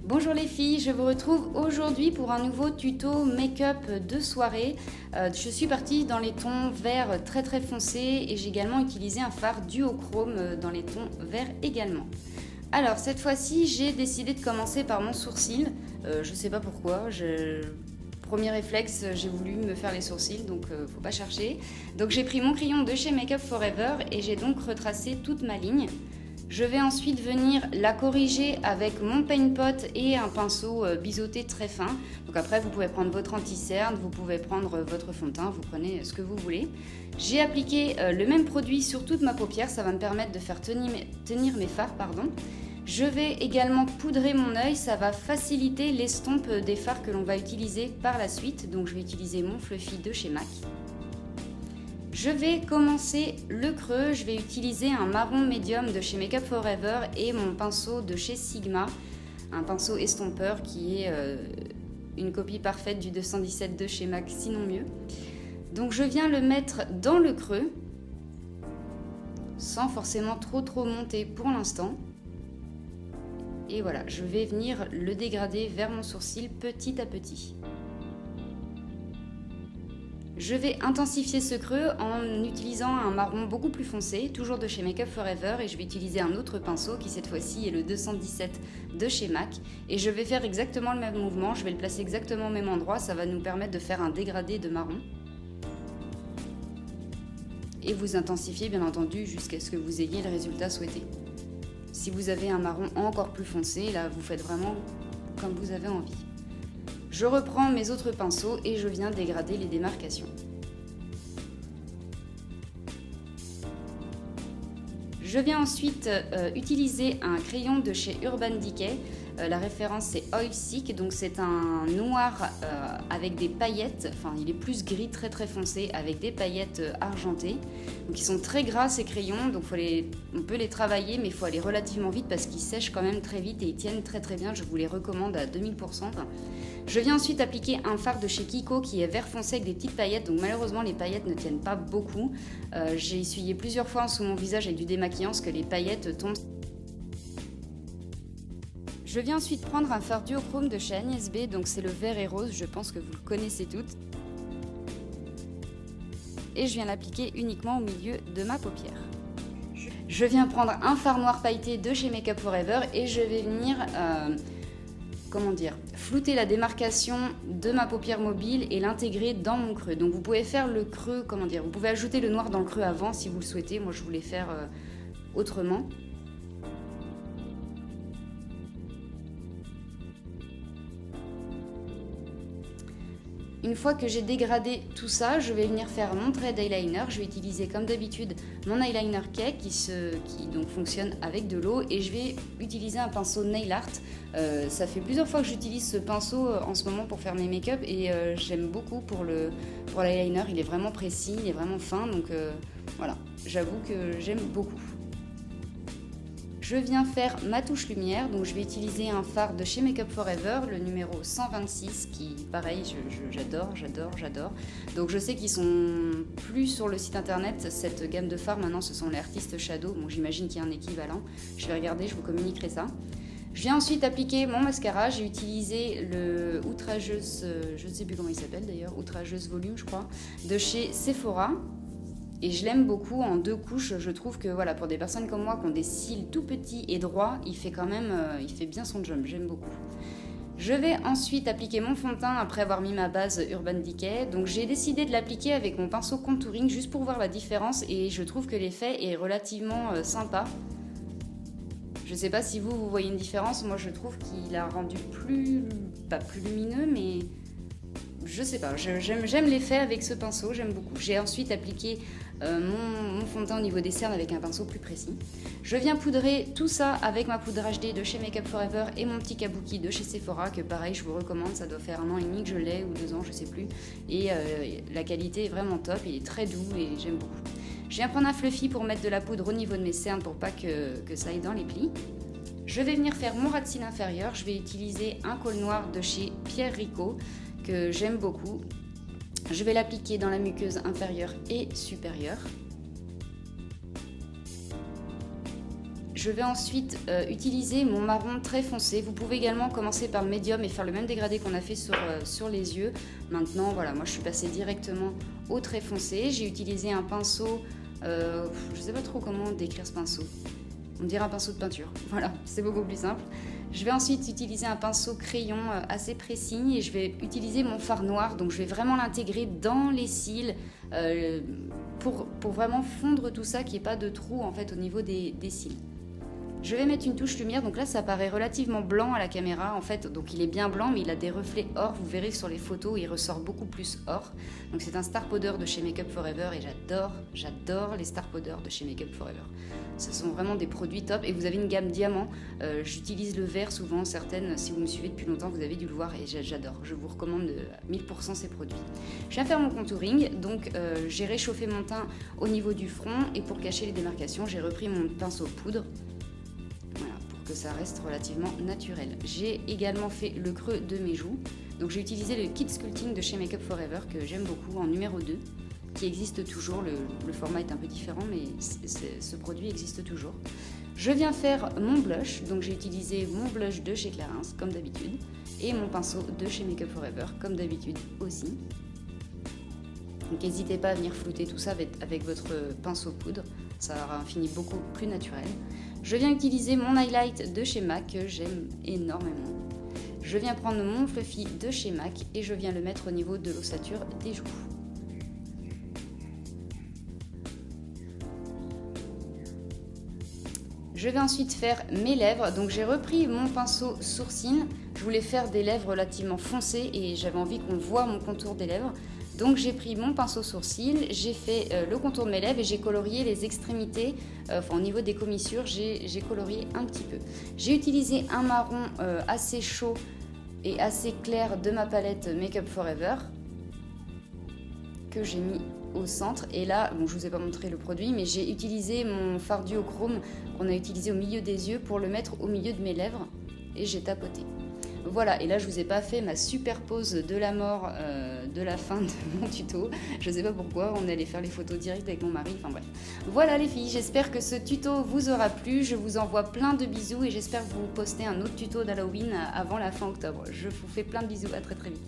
Bonjour les filles, je vous retrouve aujourd'hui pour un nouveau tuto make-up de soirée. Je suis partie dans les tons verts très foncés et j'ai également utilisé un fard duochrome dans les tons verts également. Alors cette fois-ci, j'ai décidé de commencer par mon sourcil. Je sais pas pourquoi, premier réflexe, j'ai voulu me faire les sourcils, donc faut pas chercher. Donc j'ai pris mon crayon de chez Make Up For Ever et j'ai donc retracé toute ma ligne. Je vais ensuite venir la corriger avec mon paint pot et un pinceau biseauté très fin. Donc après, vous pouvez prendre votre anti-cerne, vous pouvez prendre votre fond de teint, vous prenez ce que vous voulez. J'ai appliqué le même produit sur toute ma paupière, ça va me permettre de faire tenir mes fards. Je vais également poudrer mon œil, ça va faciliter l'estompe des fards que l'on va utiliser par la suite. Donc je vais utiliser mon Fluffy de chez MAC. Je vais commencer le creux, je vais utiliser un marron médium de chez Make Up For Ever et mon pinceau de chez Sigma, un pinceau estompeur qui est une copie parfaite du 217 de chez MAC, sinon mieux. Donc je viens le mettre dans le creux, sans forcément trop monter pour l'instant. Et voilà, je vais venir le dégrader vers mon sourcil petit à petit. Je vais intensifier ce creux en utilisant un marron beaucoup plus foncé, toujours de chez Make Up For Ever, et je vais utiliser un autre pinceau qui cette fois-ci est le 217 de chez MAC. Et je vais faire exactement le même mouvement, je vais le placer exactement au même endroit, ça va nous permettre de faire un dégradé de marron. Et vous intensifiez bien entendu jusqu'à ce que vous ayez le résultat souhaité. Si vous avez un marron encore plus foncé, là vous faites vraiment comme vous avez envie. Je reprends mes autres pinceaux et je viens dégrader les démarcations. Je viens ensuite utiliser un crayon de chez Urban Decay. La référence c'est Oil Sick, donc c'est un noir avec des paillettes, enfin il est plus gris très foncé avec des paillettes argentées. Donc ils sont très gras ces crayons, donc on peut les travailler mais il faut aller relativement vite parce qu'ils sèchent quand même très vite et ils tiennent très bien, je vous les recommande à 2000%. Je viens ensuite appliquer un fard de chez Kiko qui est vert foncé avec des petites paillettes, donc malheureusement les paillettes ne tiennent pas beaucoup. J'ai essuyé plusieurs fois sous mon visage avec du démaquillant parce que les paillettes tombent. Je viens ensuite prendre un fard duochrome de chez Agnès B, donc c'est le vert et rose, je pense que vous le connaissez toutes. Et je viens l'appliquer uniquement au milieu de ma paupière. Je viens prendre un fard noir pailleté de chez Make Up For Ever et je vais venir, flouter la démarcation de ma paupière mobile et l'intégrer dans mon creux. Donc vous pouvez faire le creux, vous pouvez ajouter le noir dans le creux avant si vous le souhaitez, moi je voulais faire autrement. Une fois que j'ai dégradé tout ça, je vais venir faire mon trait d'eyeliner. Je vais utiliser comme d'habitude mon eyeliner cake qui donc fonctionne avec de l'eau et je vais utiliser un pinceau nail art. Ça fait plusieurs fois que j'utilise ce pinceau en ce moment pour faire mes make-up et j'aime beaucoup pour l'eyeliner. Il est vraiment précis, il est vraiment fin, donc voilà, j'avoue que j'aime beaucoup. Je viens faire ma touche lumière, donc je vais utiliser un fard de chez Make Up For Ever, le numéro 126, qui pareil, j'adore. Donc je sais qu'ils sont plus sur le site internet, cette gamme de fards, maintenant ce sont les Artist Shadow, bon j'imagine qu'il y a un équivalent, je vais regarder, je vous communiquerai ça. Je viens ensuite appliquer mon mascara, j'ai utilisé le Outrageuse, je ne sais plus comment il s'appelle d'ailleurs, Outrageuse Volume je crois, de chez Sephora. Et je l'aime beaucoup en 2 couches, je trouve que voilà, pour des personnes comme moi qui ont des cils tout petits et droits, il fait bien son job, j'aime beaucoup. Je vais ensuite appliquer mon fond de teint après avoir mis ma base Urban Decay. Donc j'ai décidé de l'appliquer avec mon pinceau contouring juste pour voir la différence et je trouve que l'effet est relativement sympa. Je sais pas si vous voyez une différence, moi je trouve qu'il a rendu pas plus lumineux mais... Je sais pas, j'aime l'effet avec ce pinceau, j'aime beaucoup. J'ai ensuite appliqué mon fond de teint au niveau des cernes avec un pinceau plus précis. Je viens poudrer tout ça avec ma poudre HD de chez Make Up For Ever et mon petit kabuki de chez Sephora, que pareil je vous recommande, ça doit faire 1 an et demi que je l'ai, ou 2 ans, je sais plus. Et la qualité est vraiment top, il est très doux et j'aime beaucoup. Je viens prendre un Fluffy pour mettre de la poudre au niveau de mes cernes pour pas que ça aille dans les plis. Je vais venir faire mon ras de cils inférieur, je vais utiliser un col noir de chez Pierre Rico, que j'aime beaucoup. Je vais l'appliquer dans la muqueuse inférieure et supérieure. Je vais ensuite utiliser mon marron très foncé. Vous pouvez également commencer par le médium et faire le même dégradé qu'on a fait sur les yeux. Maintenant, voilà, moi je suis passée directement au très foncé. J'ai utilisé un pinceau, je sais pas trop comment décrire ce pinceau. On dirait un pinceau de peinture. Voilà, c'est beaucoup plus simple. Je vais ensuite utiliser un pinceau crayon assez précis et je vais utiliser mon fard noir. Donc je vais vraiment l'intégrer dans les cils pour vraiment fondre tout ça, qu'il n'y ait pas de trou en fait au niveau des cils. Je vais mettre une touche lumière, donc là ça paraît relativement blanc à la caméra en fait, donc il est bien blanc mais il a des reflets or, vous verrez que sur les photos il ressort beaucoup plus or. Donc c'est un Star Powder de chez Make Up For Ever et j'adore les Star Powder de chez Make Up For Ever. Ce sont vraiment des produits top et vous avez une gamme diamant, j'utilise le vert souvent, certaines, si vous me suivez depuis longtemps vous avez dû le voir et j'adore, je vous recommande 1000% ces produits. Je viens faire mon contouring, donc j'ai réchauffé mon teint au niveau du front et pour cacher les démarcations j'ai repris mon pinceau poudre. Que ça reste relativement naturel. J'ai également fait le creux de mes joues. Donc j'ai utilisé le kit sculpting de chez Make Up For Ever que j'aime beaucoup en numéro 2 qui existe toujours. Le format est un peu différent mais ce produit existe toujours. Je viens faire mon blush. Donc j'ai utilisé mon blush de chez Clarins comme d'habitude et mon pinceau de chez Make Up For Ever comme d'habitude aussi. Donc n'hésitez pas à venir flouter tout ça avec votre pinceau poudre. Ça aura un fini beaucoup plus naturel. Je viens utiliser mon highlight de chez MAC que j'aime énormément. Je viens prendre mon fluffy de chez MAC et je viens le mettre au niveau de l'ossature des joues. Je vais ensuite faire mes lèvres. Donc j'ai repris mon pinceau sourcil. Je voulais faire des lèvres relativement foncées et j'avais envie qu'on voit mon contour des lèvres. Donc j'ai pris mon pinceau sourcil, j'ai fait le contour de mes lèvres et j'ai colorié les extrémités, au niveau des commissures, j'ai colorié un petit peu. J'ai utilisé un marron assez chaud et assez clair de ma palette Make Up For Ever que j'ai mis au centre. Et là, bon, je vous ai pas montré le produit, mais j'ai utilisé mon fard duochrome qu'on a utilisé au milieu des yeux pour le mettre au milieu de mes lèvres et j'ai tapoté. Voilà, et là je vous ai pas fait ma super pose de la mort de la fin de mon tuto. Je sais pas pourquoi, on est allé faire les photos directes avec mon mari, enfin bref. Voilà les filles, j'espère que ce tuto vous aura plu. Je vous envoie plein de bisous et j'espère vous poster un autre tuto d'Halloween avant la fin octobre. Je vous fais plein de bisous, à très très vite.